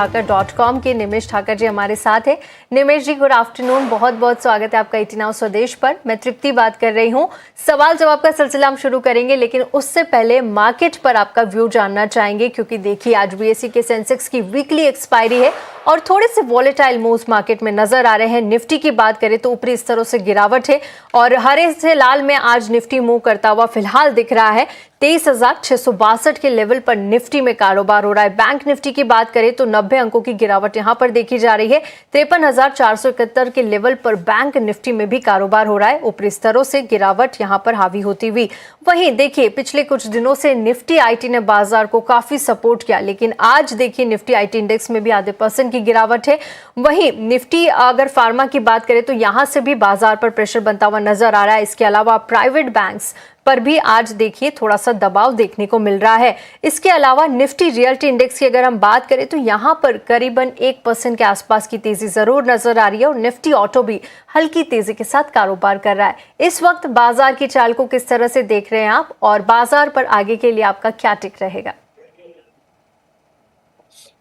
ठाकर.com के निमेश ठाकर जी हमारे साथ है। निमेश जी गुड आफ्टरनून, बहुत बहुत स्वागत है आपका 89 नाउ स्वदेश पर। मैं तृप्ति बात कर रही हूँ। सवाल जवाब का सिलसिला हम शुरू करेंगे, लेकिन उससे पहले मार्केट पर आपका व्यू जानना चाहेंगे, क्योंकि देखिए आज बीएसई के सेंसेक्स की वीकली एक्सपायरी है और थोड़े से वॉलेटाइल मूव्स मार्केट में नजर आ रहे हैं। निफ्टी की बात करें तो ऊपरी स्तरों से गिरावट है और हरे से लाल में आज निफ्टी मूव करता हुआ फिलहाल दिख रहा है। 23,662 के लेवल पर निफ्टी में कारोबार हो रहा है। बैंक निफ्टी की बात करें तो 90 अंकों की गिरावट यहां पर देखी जा रही है। 53,471 के लेवल पर बैंक निफ्टी में भी कारोबार हो रहा है। ऊपरी स्तरों से गिरावट यहां पर हावी होती हुई। वहीं देखिए पिछले कुछ दिनों से निफ्टी आईटी ने बाजार को काफी सपोर्ट किया, लेकिन आज देखिए निफ्टी आईटी इंडेक्स में भी आधे % की गिरावट है। वहीं निफ्टी अगर फार्मा की बात करें तो यहां से भी बाजार पर प्रेशर बनता हुआ नजर आ रहा है। इसके अलावा प्राइवेट बैंक्स पर भी आज देखिए थोड़ा सा दबाव देखने को मिल रहा है। इसके अलावा निफ्टी रियल्टी इंडेक्स की अगर हम बात करें तो यहां पर करीबन 1% के आसपास की तेजी जरूर नजर आ रही है और निफ्टी ऑटो भी हल्की तेजी के साथ कारोबार कर रहा है। इस वक्त बाजार की चाल को किस तरह से देख रहे हैं आप और बाजार पर आगे के लिए आपका क्या टिक रहेगा?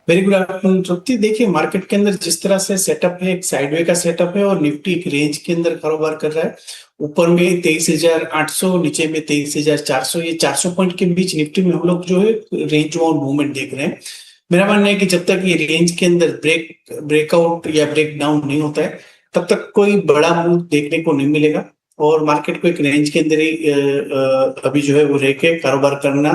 वेरी गुड आफ्टरनून तृप्ति। देखिए मार्केट के अंदर जिस तरह से सेटअप है, एक साइडवे का सेटअप है और निफ्टी एक रेंज के अंदर कारोबार कर रहा है। ऊपर में 23,800, नीचे में 23,400, ये 400 पॉइंट के बीच निफ्टी में हम लोग जो है रेंज बाउंड मूवमेंट देख रहे हैं। मेरा मानना है कि जब तक ये रेंज के अंदर ब्रेकआउट या ब्रेक डाउन नहीं होता है तब तक कोई बड़ा मूव देखने को नहीं मिलेगा और मार्केट को एक रेंज के अंदर ही अभी जो है वो रह के कारोबार करना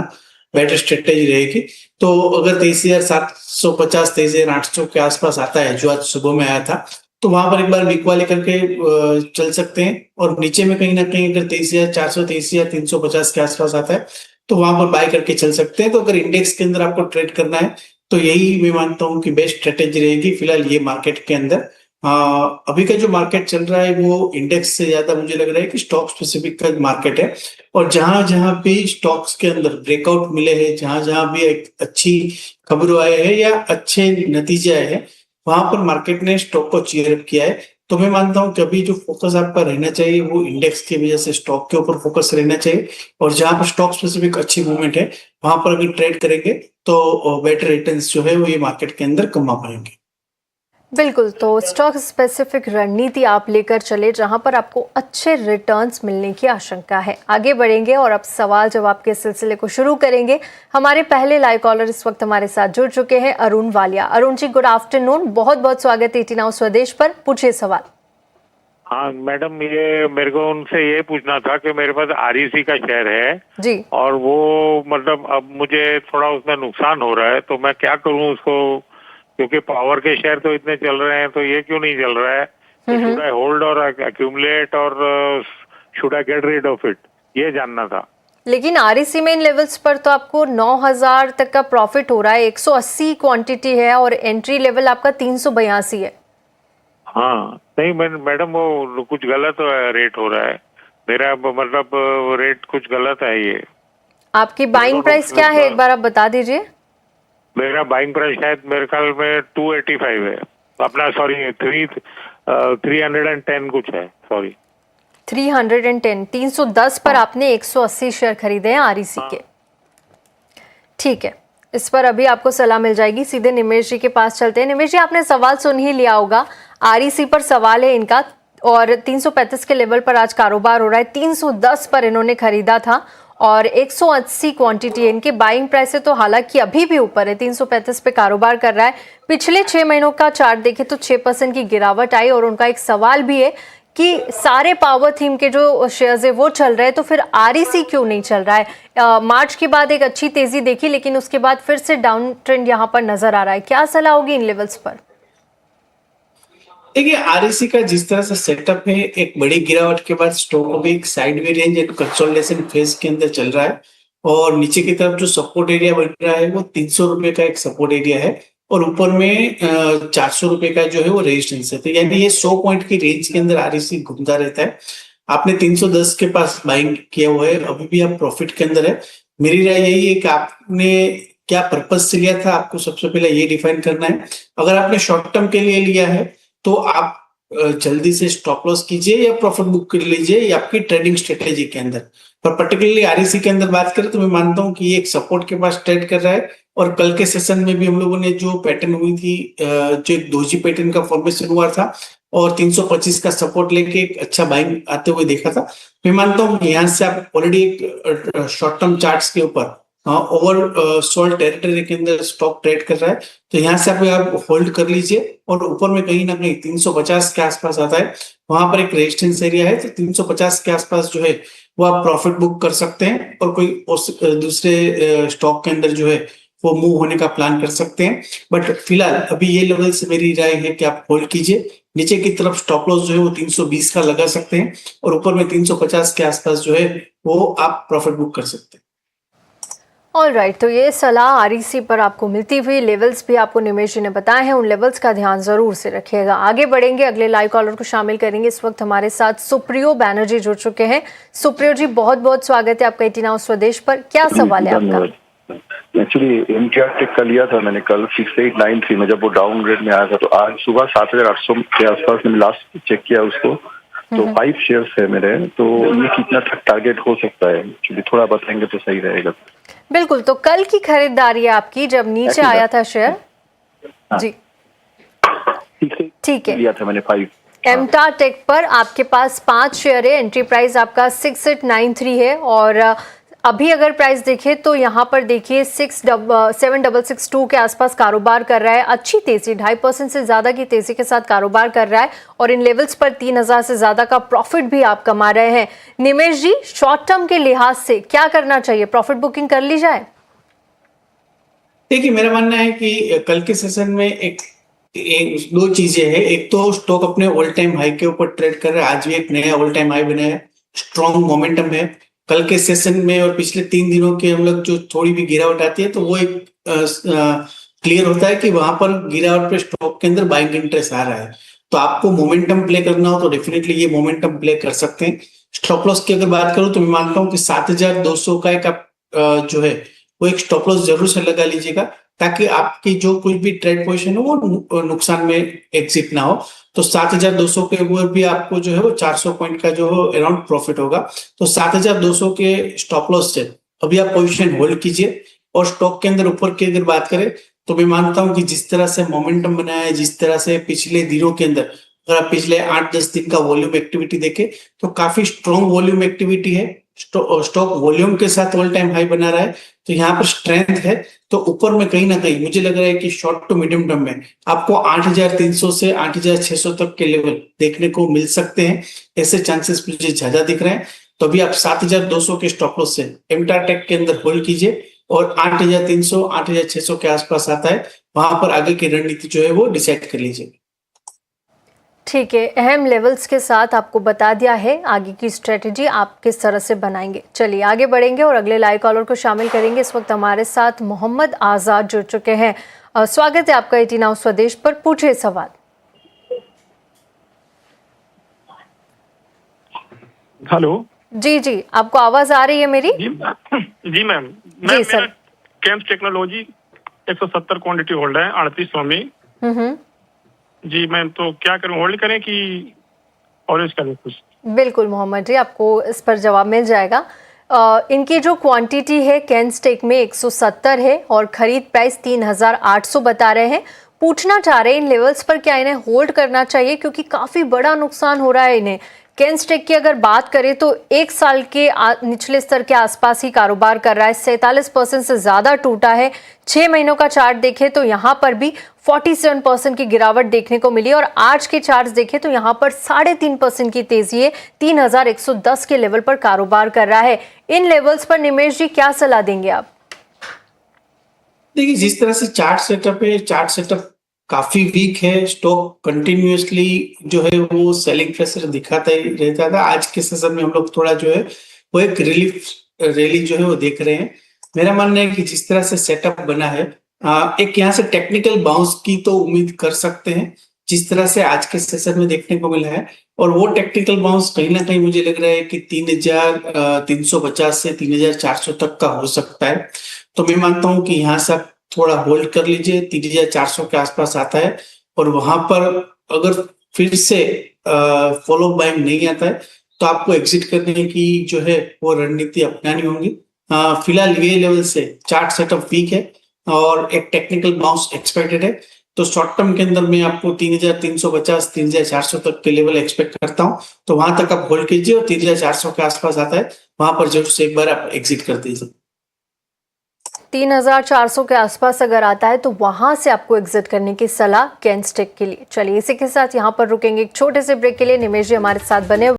बेटर स्ट्रेटेजी रहेगी। तो अगर 23,750, 23,800 के आसपास आता है जो आज सुबह में आया था, तो वहां पर एक बार वीक वाले करके चल सकते हैं और नीचे में कहीं ना कहीं अगर 23,400, 23,350 के आसपास आता है तो वहां पर बाय करके चल सकते हैं। तो अगर इंडेक्स के अंदर आपको ट्रेड करना है तो यही मैं मानता हूँ कि बेस्ट स्ट्रेटेजी रहेगी फिलहाल ये मार्केट के अंदर। अभी का जो मार्केट चल रहा है वो इंडेक्स से ज्यादा मुझे लग रहा है कि स्टॉक स्पेसिफिक का मार्केट है और जहां जहां भी स्टॉक्स के अंदर ब्रेकआउट मिले हैं, जहां जहां भी एक अच्छी खबरों आए हैं या अच्छे नतीजे आए हैं, वहां पर मार्केट ने स्टॉक को चीयर अप किया है। तो मैं मानता हूं कि अभी जो फोकस आपका रहना चाहिए वो इंडेक्स की वजह से स्टॉक के ऊपर फोकस रहना चाहिए और जहां पर स्टॉक स्पेसिफिक अच्छी मूवमेंट है वहां पर अगर ट्रेड करेंगे तो बेटर रिटर्न्स जो है वो ये मार्केट के अंदर कमा पाएंगे। बिल्कुल, तो स्टॉक स्पेसिफिक रणनीति आप लेकर चले जहां पर आपको अच्छे रिटर्न्स मिलने की आशंका है। आगे बढ़ेंगे और अब सवाल जवाब के सिलसिले को शुरू करेंगे। हमारे पहले लाइव कॉलर इस वक्त हमारे साथ जुड़ चुके हैं, अरुण वालिया। अरुण जी गुड आफ्टरनून, बहुत बहुत स्वागत है 89 नाउ स्वदेश पर। पूछिए सवाल। हाँ मैडम, ये मेरे को उनसे ये पूछना था कि मेरे पास आरईसी का शेयर है जी और वो मतलब अब मुझे थोड़ा उसमें नुकसान हो रहा है, तो मैं क्या करूं उसको, क्योंकि पावर के शेयर तो इतने चल रहे हैं, तो ये क्यों नहीं चल रहा है? शुड आई होल्ड और एक्यूमुलेट और should I get rid of it, ये जानना था। लेकिन आरईसी में इन लेवल्स पर तो आपको 9,000 तक का प्रॉफिट हो रहा है, 180 क्वांटिटी है और एंट्री लेवल आपका 382 है। हाँ नहीं मैडम, वो कुछ गलत रेट हो रहा है मेरा, मतलब रेट कुछ गलत है। ये आपकी बाइंग प्राइस क्या है, एक बार आप बता दीजिए। मेरा बाइंग प्राइस शायद मेरे ख्याल में 285 है अपना, सॉरी 310 कुछ है, सॉरी 310, 310 पर आपने 180 शेयर खरीदे हैं आरईसी के। ठीक है, इस पर अभी आपको सलाह मिल जाएगी। सीधे निमेश जी के पास चलते हैं। निमेश जी आपने सवाल सुन ही लिया होगा, आरईसी पर सवाल है इनका और 335 के लेवल पर आज कारोबार हो रहा है। 310 पर इन्होंने खरीदा था और 180 क्वांटिटी इनके बाइंग प्राइस से तो हालांकि अभी भी ऊपर है, 335 पे कारोबार कर रहा है। पिछले 6 महीनों का चार्ट देखें तो 6% की गिरावट आई और उनका एक सवाल भी है कि सारे पावर थीम के जो शेयर्स है वो चल रहे हैं, तो फिर आरईसी क्यों नहीं चल रहा है? मार्च के बाद एक अच्छी तेजी देखी, लेकिन उसके बाद फिर से डाउन ट्रेंड यहाँ पर नजर आ रहा है। क्या सलाह होगी इन लेवल्स पर? देखिए आरईसी का जिस तरह से सेटअप है, एक बड़ी गिरावट के बाद स्टॉक को भी एक साइडवे रेंज, एक कंसोलिडेशन फेज के अंदर चल रहा है और नीचे की तरफ जो सपोर्ट एरिया बन रहा है वो 300 रुपए का एक सपोर्ट एरिया है और ऊपर में 400 रुपए का जो है वो रेजिस्टेंस है। तो यानी ये 100 पॉइंट की रेंज के अंदर आरईसी घूमता रहता है। आपने 310 के पास बाइंग किया हुआ है, अभी भी आप प्रॉफिट के अंदर है। मेरी राय यही है कि आपने क्या पर्पज से लिया था, आपको सबसे पहले ये डिफाइन करना है। अगर आपने शॉर्ट टर्म के लिए लिया है तो आप जल्दी से स्टॉप लॉस कीजिए या प्रॉफिट बुक कर लीजिए, ये आपकी ट्रेडिंग स्ट्रेटेजी के अंदर। पर पर्टिकुलरली आरईसी के अंदर बात करें तो मैं मानता हूं कि ये एक सपोर्ट के पास ट्रेड कर रहा है। और कल के सेशन में भी हम लोगों ने जो पैटर्न हुई थी, जो एक दोजी पैटर्न का फॉर्मेशन हुआ था और 325 का सपोर्ट लेके एक अच्छा बाइंग आते हुए देखा था। मैं मानता हूँ कि यहाँ से आप ऑलरेडी एक शॉर्ट टर्म चार्ट्स के ऊपर ओवर सोल्ड टेरिटरी के अंदर स्टॉक ट्रेड कर रहा है, तो यहाँ से आप होल्ड कर लीजिए। और ऊपर में कहीं ना कहीं 350 के आसपास आता है, वहां पर एक रेजिस्टेंस एरिया है, तो 350 के आसपास जो है वो आप प्रॉफिट बुक कर सकते हैं और कोई दूसरे स्टॉक के अंदर जो है वो मूव होने का प्लान कर सकते हैं। बट फिलहाल अभी ये लेवल से मेरी राय है कि आप होल्ड कीजिए। नीचे की तरफ स्टॉप लॉस जो है वो 320 का लगा सकते हैं और ऊपर में 350 के आसपास जो है वो आप प्रॉफिट बुक कर सकते हैं। ऑल राइट, तो ये सलाह आरईसी पर आपको मिलती हुई, लेवल्स भी आपको निमेश जी ने बताए हैं, उन लेवल्स का ध्यान जरूर से रखिएगा। आगे बढ़ेंगे, अगले लाइव कॉलर को शामिल करेंगे। इस वक्त हमारे साथ सुप्रियो बैनर्जी जुड़ चुके हैं। सुप्रियो जी, बहुत बहुत स्वागत है आपका 18 आवर्स स्वदेश पर। क्या सवाल है आपका? एक्चुअली एमटीआर टेक का लिया था मैंने कल 6893 में, जब वो डाउनग्रेड में आया था, तो आज सुबह 7800 के आसपास मैंने लास्ट चेक किया उसको, तो 5 शेयर्स है मेरे, तो ये कितना तक टारगेट हो सकता है? एक्चुअली थोड़ा बताएंगे तो सही रहेगा। बिल्कुल, तो कल की खरीदारी है आपकी जब नीचे आया था शेयर? जी ठीक है, लिया था मैंने 5। एमटीआर टेक पर आपके पास 5 शेयर है, एंट्री प्राइस आपका 6893 है और अभी अगर प्राइस देखें तो यहाँ पर देखिए 7662 के आसपास कारोबार कर रहा है। अच्छी तेजी, 2.5% से ज्यादा की तेजी के साथ कारोबार कर रहा है और इन लेवल्स पर 3000 से ज्यादा का प्रॉफिट भी आप कमा रहे हैं। निमेश जी, शॉर्ट टर्म के लिहाज से क्या करना चाहिए? प्रॉफिट बुकिंग कर ली जाए? देखिए, मेरा मानना है कि कल के सेशन में एक दो चीजें हैं। एक तो स्टॉक अपने ऑल टाइम हाई के ऊपर ट्रेड कर रहा है, आज भी एक नया ऑल टाइम हाई बनाया है, स्ट्रॉन्ग मोमेंटम है। कल के सेशन में और पिछले 3 दिनों के हम लोग जो थोड़ी भी गिरावट आती है तो वो एक क्लियर होता है कि वहां पर गिरावट पे स्टॉक के अंदर बाइंग इंटरेस्ट आ रहा है। तो आपको मोमेंटम प्ले करना हो तो डेफिनेटली ये मोमेंटम प्ले कर सकते हैं। स्टॉप लॉस की अगर बात करूं तो मैं मानता हूं कि 7200 का एक आप जो है वो एक स्टॉप लॉस जरूर से लगा लीजिएगा, ताकि आपकी जो कुछ भी ट्रेड पोजीशन हो वो नुकसान में एग्जिट ना हो। तो 7200 के ऊपर भी आपको जो है वो 400 पॉइंट का जो अराउंड प्रॉफिट होगा। तो 7200 के स्टॉप लॉस से अभी आप पोजीशन होल्ड कीजिए। और स्टॉक के अंदर ऊपर की अगर बात करें तो मैं मानता हूं कि जिस तरह से मोमेंटम बनाया है, जिस तरह से पिछले दिनों के अंदर, अगर आप पिछले 8-10 दिन का वॉल्यूम एक्टिविटी देखें तो काफी स्ट्रॉन्ग वॉल्यूम एक्टिविटी है। स्टॉक वॉल्यूम के साथ ऑल टाइम हाई बना रहा है, तो यहाँ पर स्ट्रेंथ है। तो ऊपर में कहीं ना कहीं मुझे लग रहा है कि शॉर्ट टू मीडियम टर्म में आपको 8300 से 8600 तक के लेवल देखने को मिल सकते हैं। ऐसे चांसेस मुझे ज्यादा दिख रहे हैं। तो अभी आप 7200 के स्टॉप लॉस से एमटीआर टेक के अंदर होल्ड कीजिए और 8300 8600 के आसपास आता है, वहां पर आगे की रणनीति जो है वो डिसाइड कर लीजिए। ठीक है, अहम लेवल्स के साथ आपको बता दिया है, आगे की स्ट्रेटेजी आप किस तरह से बनाएंगे। चलिए आगे बढ़ेंगे और अगले लाइव कॉलर को शामिल करेंगे। इस वक्त हमारे साथ मोहम्मद आजाद जुड़ चुके हैं। स्वागत है आपका 18 आवर्स स्वदेश पर, पूछिए सवाल। हेलो जी जी, आपको आवाज आ रही है मेरी? जी मैम, जी sir. CAMS technology 170 quantity hold है 3800 में। जी मैम, तो क्या करूं, होल्ड करें कि ऑरेंज करें कुछ? बिल्कुल मोहम्मद जी, आपको इस पर जवाब मिल जाएगा। इनकी जो क्वांटिटी है कैंस्टेक में 170 है और खरीद प्राइस 3800 बता रहे हैं। पूछना चाह रहे हैं इन लेवल्स पर क्या इन्हें होल्ड करना चाहिए, क्योंकि काफी बड़ा नुकसान हो रहा है इन्हें। कैंस्टेक की अगर बात करें तो 1 साल के निचले स्तर के आसपास ही कारोबार कर रहा है, 47% से ज्यादा टूटा है। 6 महीनों का चार्ट देखें तो यहाँ पर भी 47% की गिरावट देखने को मिली और आज के चार्ट्स देखें तो यहाँ पर 3.5% की तेजी है, 3110 के लेवल पर कारोबार कर रहा है। इन लेवल्स पर निमेश जी क्या सलाह देंगे आप? देखिए, जिस तरह से चार्ट सेटअप है, चार्ट सेटअप काफी वीक है। स्टॉक कंटिन्यूअसली जो है वो सेलिंग प्रेशर दिखाता ही रहता था। आज के सेशन में हम लोग थोड़ा जो है वो एक रिलीफ रैली जो है वो देख रहे हैं। मेरा मानना है कि जिस तरह से सेटअप बना है, एक यहाँ से टेक्निकल बाउंस की तो उम्मीद कर सकते हैं, जिस तरह से आज के सेशन में देखने को मिला है। और वो टेक्निकल बाउंस कहीं ना कहीं मुझे लग रहा है कि 3350 से 3400 तक का हो सकता है। तो मैं मानता हूं कि यहाँ से आप थोड़ा होल्ड कर लीजिए, 3400 के आसपास आता है और वहां पर अगर फिर से फॉलो बाइंग नहीं आता है तो आपको एग्जिट करने की जो है वो रणनीति अपनानी होगी। फिलहाल ये लेवल से चार्ट सेटअप वीक है और एक टेक्निकल बाउंस एक्सपेक्टेड है, तो शॉर्ट टर्म के अंदर मैं आपको 3350 3400 तक के लेवल एक्सपेक्ट करता हूं, तो वहां तक आप होल्ड कीजिए और 3400 के आसपास आता है वहां पर जरूर से एक बार आप एग्जिट कर दीजिए। 3400 के आसपास अगर आता है तो वहां से आपको एग्जिट करने की सलाह कैन स्टिक के लिए। चलिए इसी के साथ यहाँ पर रुकेंगे एक छोटे से ब्रेक के लिए। निमेश जी हमारे साथ बने